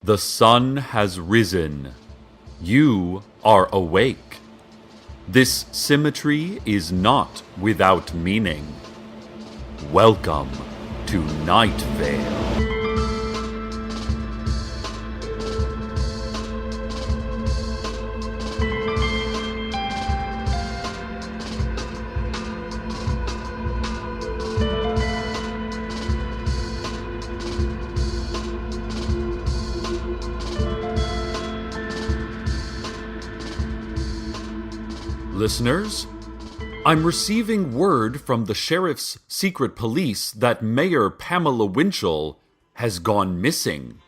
The sun has risen. You are awake. This symmetry is not without meaning. Welcome to Night Vale. Listeners, I'm receiving word from the sheriff's secret police that Mayor Pamela Winchell has gone missing.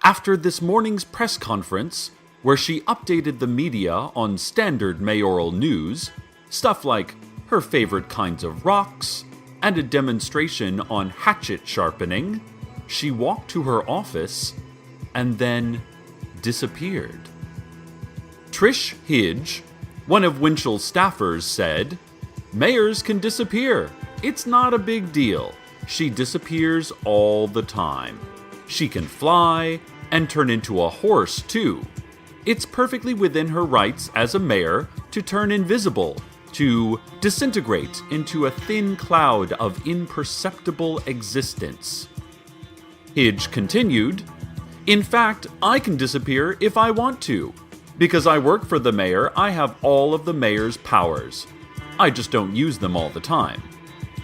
After this morning's press conference, where she updated the media on standard mayoral news, stuff like her favorite kinds of rocks, and a demonstration on hatchet sharpening, she walked to her office and then disappeared. Trish Hidge, one of Winchell's staffers, said, "Mayors can disappear. It's not a big deal. She disappears all the time. She can fly and turn into a horse, too. It's perfectly within her rights as a mayor to turn invisible, to disintegrate into a thin cloud of imperceptible existence." Hidge continued, "In fact, I can disappear if I want to. Because I work for the mayor, I have all of the mayor's powers. I just don't use them all the time,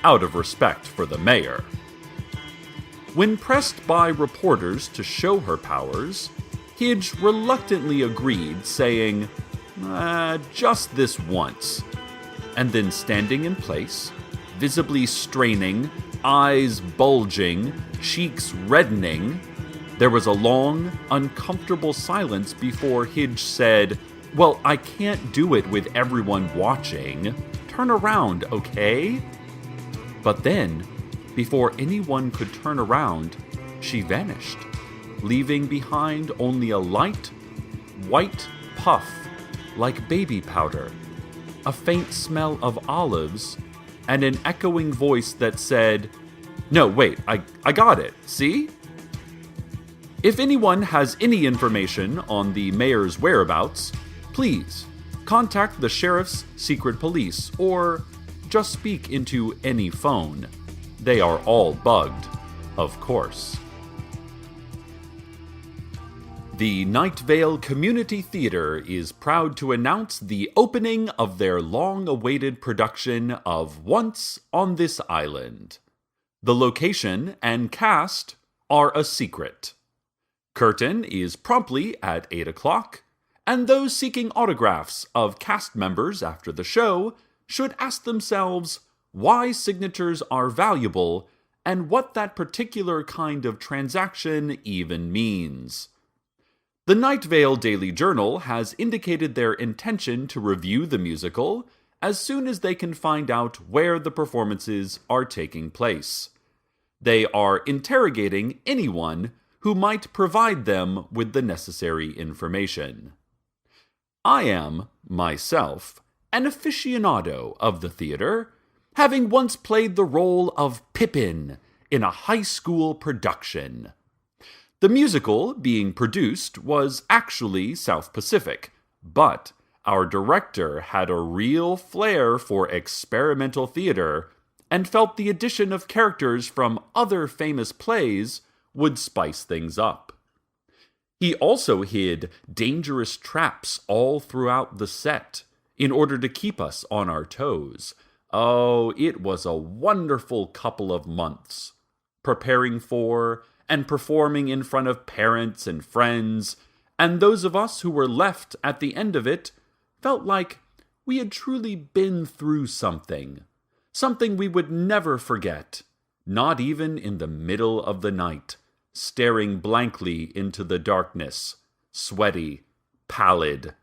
out of respect for the mayor." When pressed by reporters to show her powers, Hidge reluctantly agreed, saying, "Just this once." And then standing in place, visibly straining, eyes bulging, cheeks reddening, there was a long, uncomfortable silence before Hidge said, "Well, I can't do it with everyone watching. Turn around, okay?" But then, before anyone could turn around, she vanished, leaving behind only a light, white puff like baby powder, a faint smell of olives, and an echoing voice that said, "No, wait, I got it, see?" If anyone has any information on the mayor's whereabouts, please contact the sheriff's secret police or just speak into any phone. They are all bugged, of course. The Night Vale Community Theater is proud to announce the opening of their long-awaited production of Once on This Island. The location and cast are a secret. Curtain is promptly at 8 o'clock, and those seeking autographs of cast members after the show should ask themselves why signatures are valuable and what that particular kind of transaction even means. The Night Vale Daily Journal has indicated their intention to review the musical as soon as they can find out where the performances are taking place. They are interrogating anyone who might provide them with the necessary information. I am, myself, an aficionado of the theater, having once played the role of Pippin in a high school production. The musical being produced was actually South Pacific, but our director had a real flair for experimental theater and felt the addition of characters from other famous plays would spice things up. He also hid dangerous traps all throughout the set in order to keep us on our toes. Oh, it was a wonderful couple of months, preparing for and performing in front of parents and friends, and those of us who were left at the end of it felt like we had truly been through something we would never forget, not even in the middle of the night, staring blankly into the darkness, sweaty, pallid,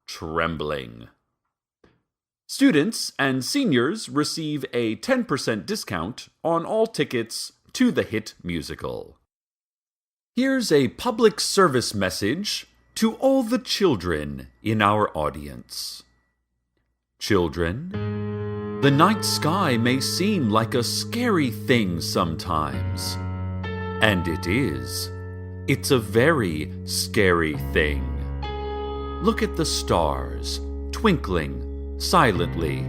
trembling. Students and seniors receive a 10% discount on all tickets to the hit musical. Here's a public service message to all the children in our audience. Children, the night sky may seem like a scary thing sometimes. And it is. It's a very scary thing. Look at the stars, twinkling silently.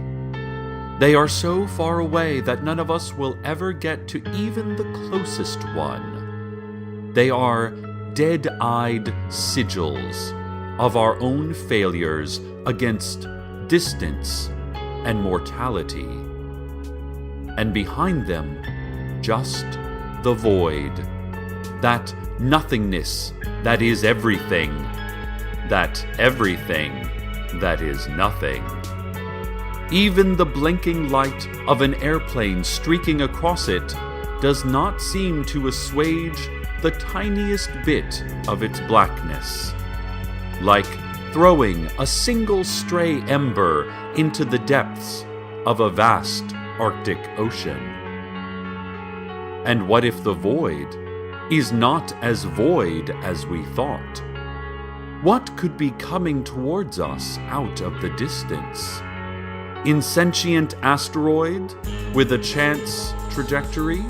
They are so far away that none of us will ever get to even the closest one. They are dead-eyed sigils of our own failures against distance and mortality. And behind them, just the void, that nothingness that is everything, that everything that is nothing. Even the blinking light of an airplane streaking across it does not seem to assuage the tiniest bit of its blackness, like throwing a single stray ember into the depths of a vast Arctic Ocean. And what if the void is not as void as we thought? What could be coming towards us out of the distance? Insentient asteroid with a chance trajectory?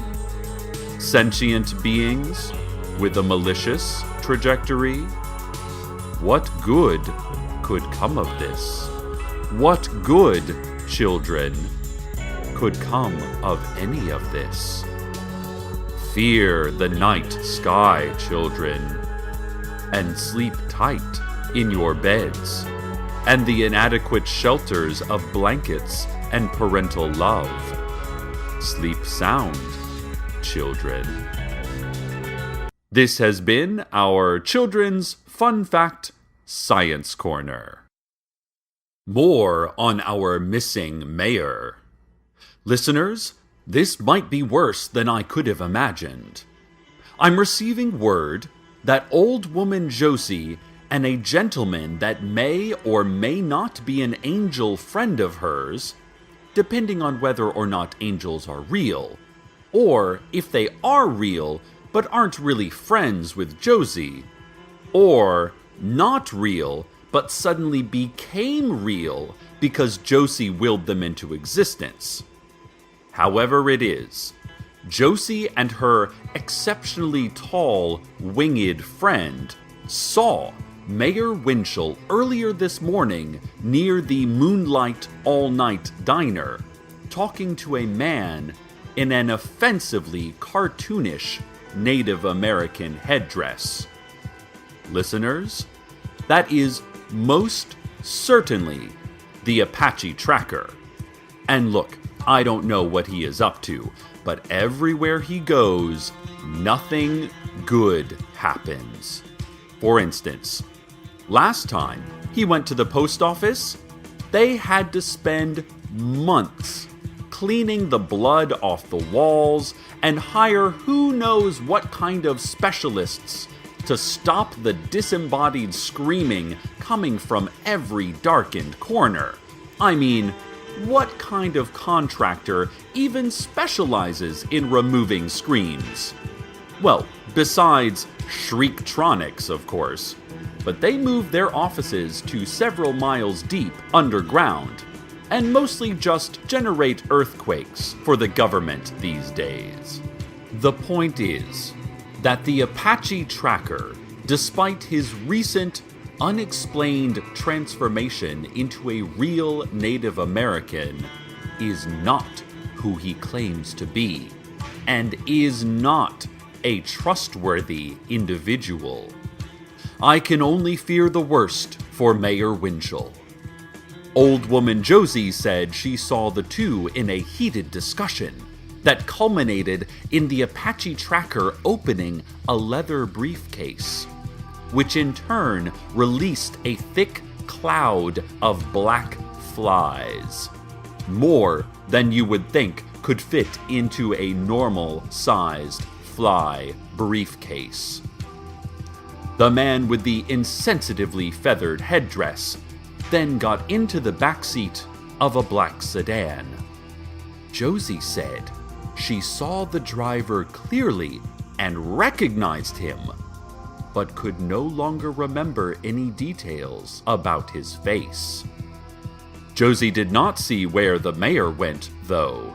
Sentient beings with a malicious trajectory? What good could come of this? What good, children, could come of any of this? Fear the night sky, children, and sleep tight in your beds, and the inadequate shelters of blankets and parental love. Sleep sound, children. This has been our Children's Fun Fact Science Corner. More on our missing mayor. Listeners, this might be worse than I could have imagined. I'm receiving word that old woman Josie and a gentleman that may or may not be an angel friend of hers, depending on whether or not angels are real, or if they are real but aren't really friends with Josie, or not real but suddenly became real because Josie willed them into existence. However it is, Josie and her exceptionally tall, winged friend saw Mayor Winchell earlier this morning near the Moonlight All-Night Diner, talking to a man in an offensively cartoonish Native American headdress. Listeners, that is most certainly the Apache Tracker. And look, I don't know what he is up to, but everywhere he goes, nothing good happens. For instance, last time he went to the post office, they had to spend months cleaning the blood off the walls and hire who knows what kind of specialists to stop the disembodied screaming coming from every darkened corner. I mean, what kind of contractor even specializes in removing screams? Well, besides Shriektronics, of course. But they moved their offices to several miles deep underground, and mostly just generate earthquakes for the government these days. The point is that the Apache Tracker, despite his recent unexplained transformation into a real Native American, is not who he claims to be, and is not a trustworthy individual. I can only fear the worst for Mayor Winchell. Old woman Josie said she saw the two in a heated discussion that culminated in the Apache Tracker opening a leather briefcase, which in turn released a thick cloud of black flies, more than you would think could fit into a normal-sized fly briefcase. The man with the insensitively feathered headdress then got into the backseat of a black sedan. Josie said she saw the driver clearly and recognized him, but could no longer remember any details about his face. Josie did not see where the mayor went, though,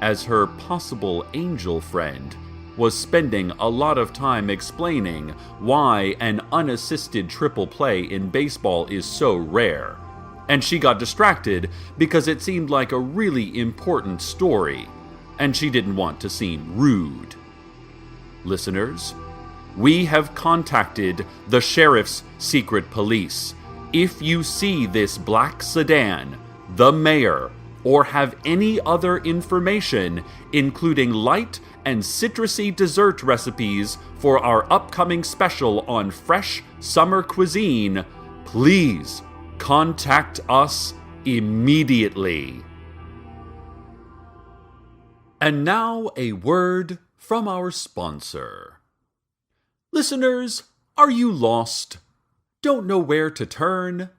as her possible angel friend was spending a lot of time explaining why an unassisted triple play in baseball is so rare, and she got distracted because it seemed like a really important story, and she didn't want to seem rude. Listeners, we have contacted the sheriff's secret police. If you see this black sedan, the mayor, or have any other information, including light and citrusy dessert recipes for our upcoming special on fresh summer cuisine, please contact us immediately. And now a word from our sponsor. Listeners, are you lost? Don't know where to turn?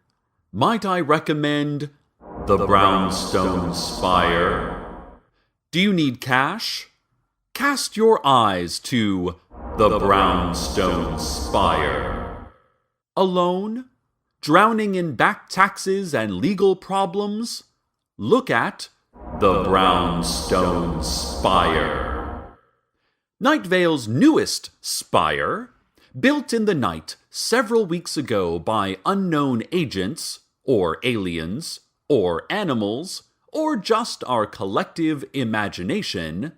Might I recommend the Brownstone Spire? Do you need cash? Cast your eyes to the Brownstone Spire. Alone? Drowning in back taxes and legal problems? Look at the Brownstone Spire. Night Vale's newest spire, built in the night several weeks ago by unknown agents, or aliens, or animals, or just our collective imagination,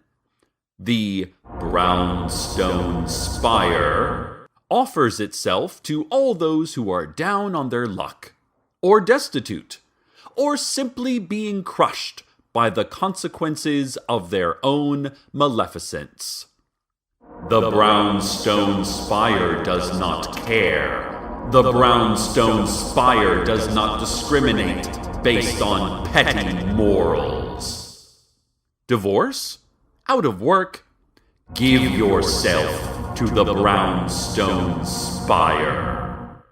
the Brownstone Spire offers itself to all those who are down on their luck, or destitute, or simply being crushed by the consequences of their own maleficence. The Brownstone Spire does not care. The Brownstone Spire does not discriminate based on petty morals. Divorce? Out of work? Give yourself to the Brownstone Spire.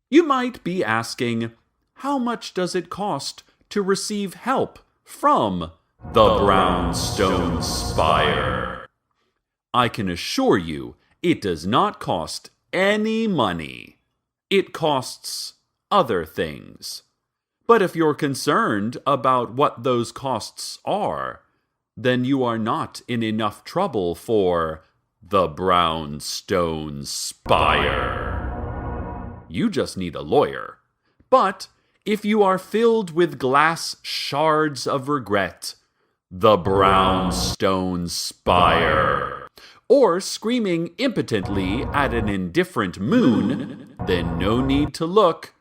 You might be asking, how much does it cost to receive help from the Brownstone Spire? I can assure you it does not cost any money. It costs other things. But if you're concerned about what those costs are, then you are not in enough trouble for the Brownstone Spire. You just need a lawyer. But if you are filled with glass shards of regret, the Brownstone Spire, or screaming impotently at an indifferent moon, then no need to look.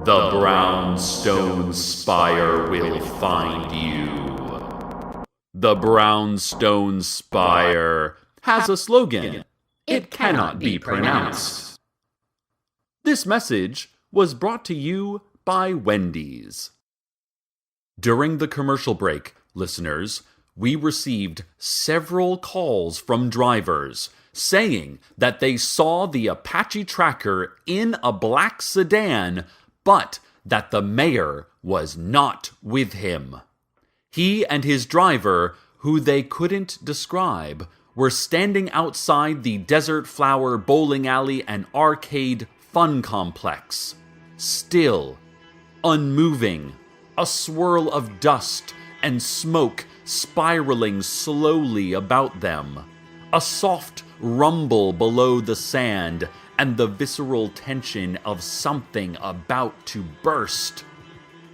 The Brownstone Spire will find you. The Brownstone Spire has a slogan. It cannot be pronounced. This message was brought to you by Wendy's. During the commercial break, listeners, we received several calls from drivers saying that they saw the Apache tracker in a black sedan, but that the mayor was not with him. He and his driver, who they couldn't describe, were standing outside the Desert Flower Bowling Alley and Arcade Fun Complex, still, unmoving, a swirl of dust and smoke spiraling slowly about them, a soft rumble below the sand, and the visceral tension of something about to burst.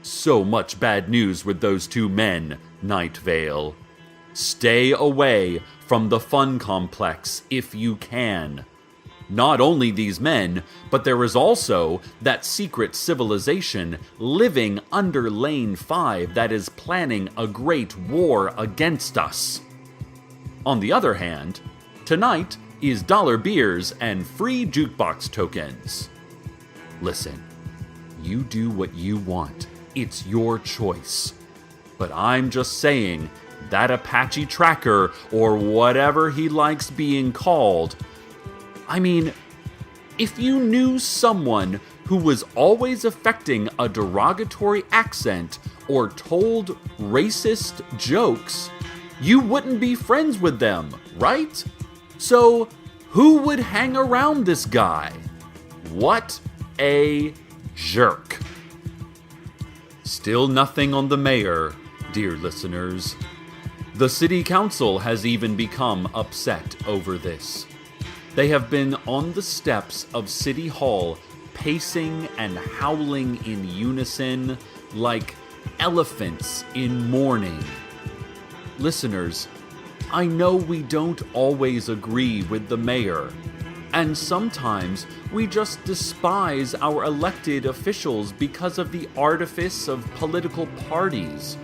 So much bad news with those two men, Night Vale. Stay away from the fun complex if you can. Not only these men, but there is also that secret civilization living under Lane 5 that is planning a great war against us. On the other hand, tonight is dollar beers and free jukebox tokens. Listen, you do what you want. It's your choice. But I'm just saying, that Apache tracker, or whatever he likes being called, I mean, if you knew someone who was always affecting a derogatory accent or told racist jokes, you wouldn't be friends with them, right? So, who would hang around this guy? What a jerk. Still nothing on the mayor, dear listeners. The city council has even become upset over this. They have been on the steps of City Hall, pacing and howling in unison like elephants in mourning. Listeners, I know we don't always agree with the mayor, and sometimes we just despise our elected officials because of the artifice of political parties,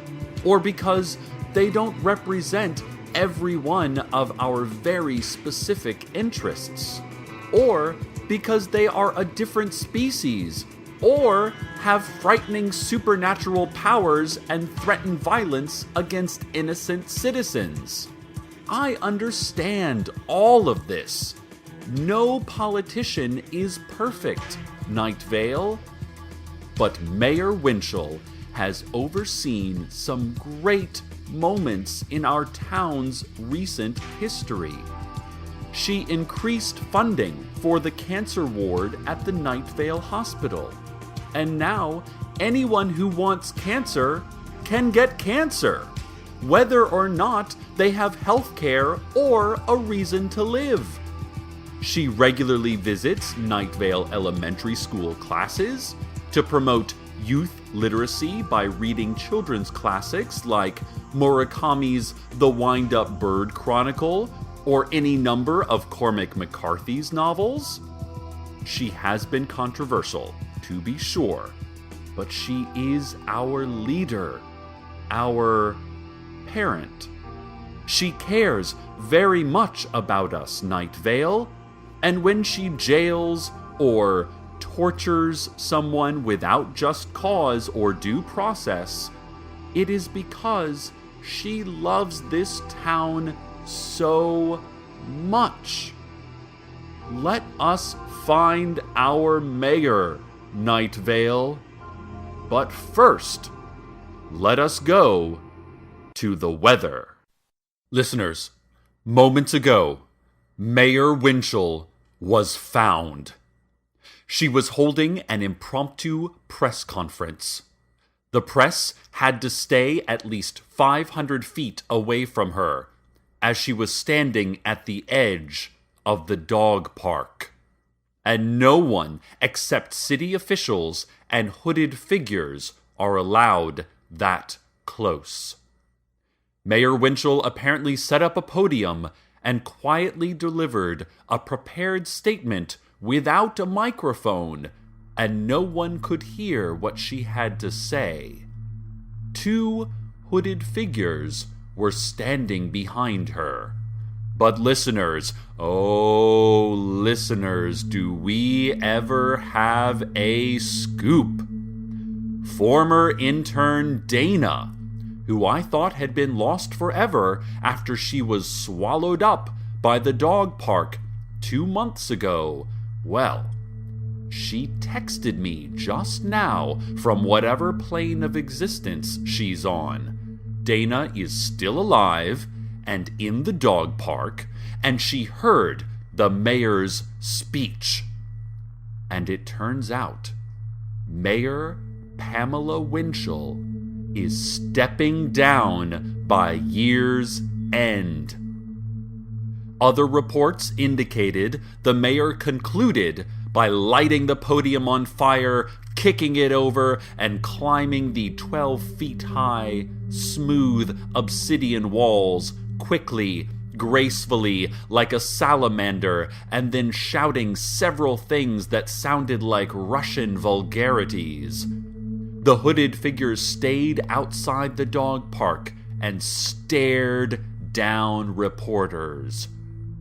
or because they don't represent every one of our very specific interests, or because they are a different species, or have frightening supernatural powers and threaten violence against innocent citizens. I understand all of this. No politician is perfect, Night Vale. But Mayor Winchell has overseen some great moments in our town's recent history. She increased funding for the cancer ward at the Night Vale Hospital. And now, anyone who wants cancer can get cancer, whether or not they have health care or a reason to live. She regularly visits Night Vale Elementary School classes to promote youth literacy by reading children's classics like Murakami's The Wind-Up Bird Chronicle or any number of Cormac McCarthy's novels. She has been controversial, to be sure, but she is our leader, our parent. She cares very much about us, Night Vale, and when she jails or tortures someone without just cause or due process, it is because she loves this town so much. Let us find our mayor, Night Vale. But first, let us go to the weather. Listeners, moments ago, Mayor Winchell was found. She was holding an impromptu press conference. The press had to stay at least 500 feet away from her, as she was standing at the edge of the dog park. And no one except city officials and hooded figures are allowed that close. Mayor Winchell apparently set up a podium and quietly delivered a prepared statement without a microphone, and no one could hear what she had to say. 2 hooded figures were standing behind her. But listeners, oh listeners, do we ever have a scoop? Former intern Dana, who I thought had been lost forever after she was swallowed up by the dog park 2 months ago, well, she texted me just now from whatever plane of existence she's on. Dana is still alive and in the dog park, and she heard the mayor's speech. And it turns out, Mayor Pamela Winchell is stepping down by year's end. Other reports indicated the mayor concluded by lighting the podium on fire, kicking it over, and climbing the 12 feet high, smooth obsidian walls quickly, gracefully, like a salamander, and then shouting several things that sounded like Russian vulgarities. The hooded figures stayed outside the dog park and stared down reporters,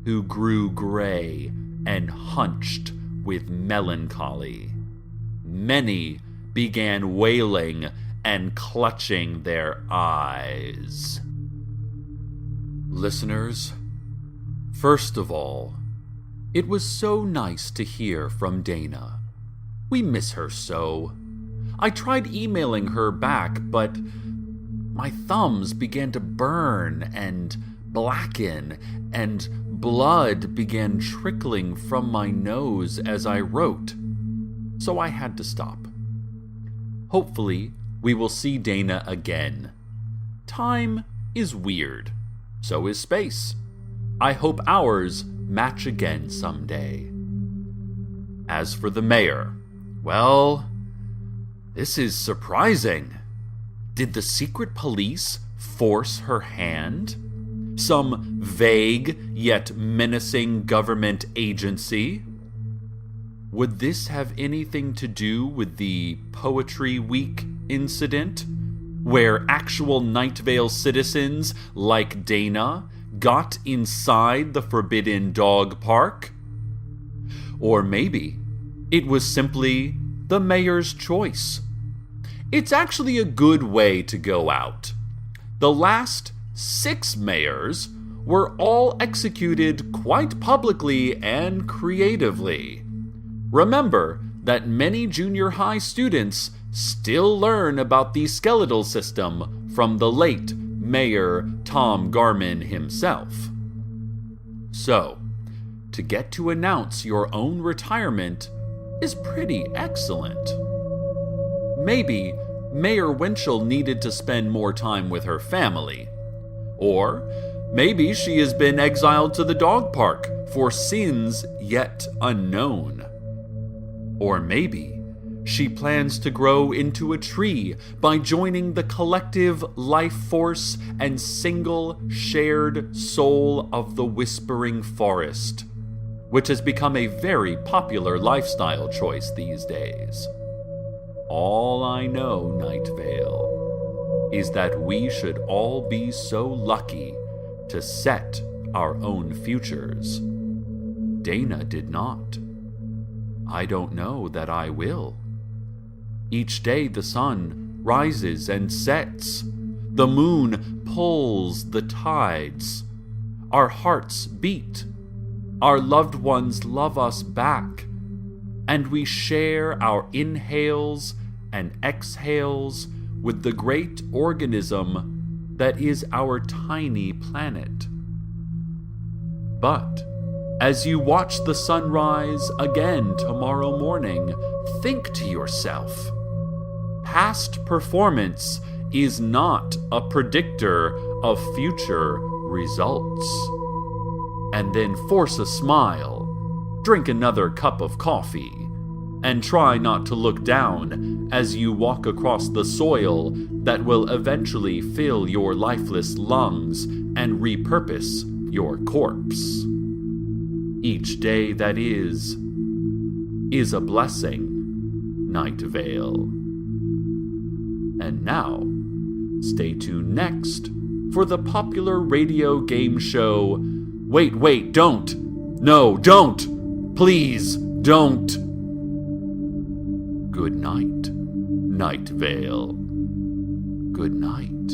who grew gray and hunched with melancholy. Many began wailing and clutching their eyes. Listeners, first of all, it was so nice to hear from Dana. We miss her so. I tried emailing her back, but my thumbs began to burn and blacken, and blood began trickling from my nose as I wrote, so I had to stop. Hopefully, we will see Dana again. Time is weird, So is space. I hope ours match again someday. As for the mayor, well, this is surprising. Did the secret police force her hand? Some vague yet menacing government agency? Would this have anything to do with the Poetry Week incident, where actual Night Vale citizens like Dana got inside the forbidden dog park? Or maybe it was simply the mayor's choice. It's actually a good way to go out. The last 6 mayors were all executed quite publicly and creatively. Remember that many junior high students still learn about the skeletal system from the late Mayor Tom Garman himself. So, to get to announce your own retirement is pretty excellent. Maybe Mayor Winchell needed to spend more time with her family. Or maybe she has been exiled to the dog park for sins yet unknown. Or maybe she plans to grow into a tree by joining the collective life force and single shared soul of the Whispering Forest, which has become a very popular lifestyle choice these days. All I know, Night Vale, is that we should all be so lucky to set our own futures. Dana did not. I don't know that I will. Each day the sun rises and sets. The moon pulls the tides. Our hearts beat. Our loved ones love us back. And we share our inhales and exhales with the great organism that is our tiny planet. But as you watch the sunrise again tomorrow morning, think to yourself, past performance is not a predictor of future results. And then force a smile, drink another cup of coffee, and try not to look down as you walk across the soil that will eventually fill your lifeless lungs and repurpose your corpse. Each day that is a blessing, Night Vale. And now, stay tuned next for the popular radio game show Wait, don't! No, don't! Please, don't! Good night, Night Vale. Good night.